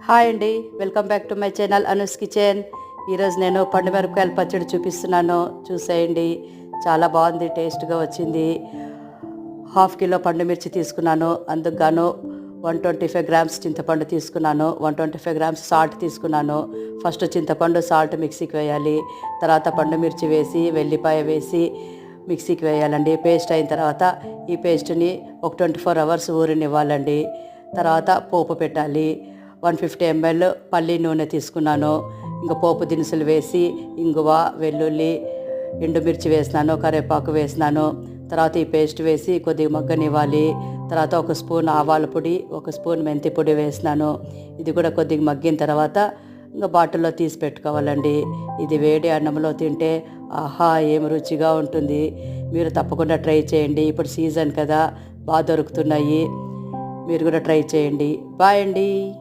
Hi అండి, welcome back to my channel Anu's kitchen. ఈరోజు నేను పండు మిరపకాయల పచ్చడి చూపిస్తున్నాను, చూసేయండి. చాలా బాగుంది, టేస్ట్గా వచ్చింది. హాఫ్ కిలో పండు మిర్చి తీసుకున్నాను, అందుకు గాను 125 గ్రామ్స్ చింతపండు తీసుకున్నాను, 125 గ్రామ్స్ సాల్ట్ తీసుకున్నాను. ఫస్ట్ చింతపండు సాల్ట్ మిక్సీకి వేయాలి, తర్వాత పండు మిర్చి వేసి వెల్లిపాయ వేసి మిక్సీకి వేయాలండి. పేస్ట్ అయిన తర్వాత ఈ పేస్ట్ని ఒక 24 అవర్స్ ఊరనివ్వాలండి. తర్వాత పోపు పెట్టాలి. 150 ml పల్లి నూనె తీసుకున్నాను. ఇంకా పోపు దినుసులు వేసి ఇంగువ, వెల్లుల్లి, ఎండుమిర్చి వేసినాను, కరివేపాకు వేసినాను. తర్వాత ఈ పేస్ట్ వేసి కొద్దిగా మగ్గనివ్వాలి. తర్వాత 1 స్పూన్ ఆవాల పొడి, 1 స్పూన్ మెంతి పొడి వేసినాను. ఇది కూడా కొద్దిగా మగ్గిన తర్వాత ఇంకా బాటిల్లో తీసి పెట్టుకోవాలండి. ఇది వేడి అన్నంలో తింటే ఆహా ఏం రుచిగా ఉంటుంది. మీరు తప్పకుండా ట్రై చేయండి. ఇప్పుడు సీజన్ కదా, బాగా దొరుకుతున్నాయి. మీరు కూడా ట్రై చేయండి. బాయ్ అండి.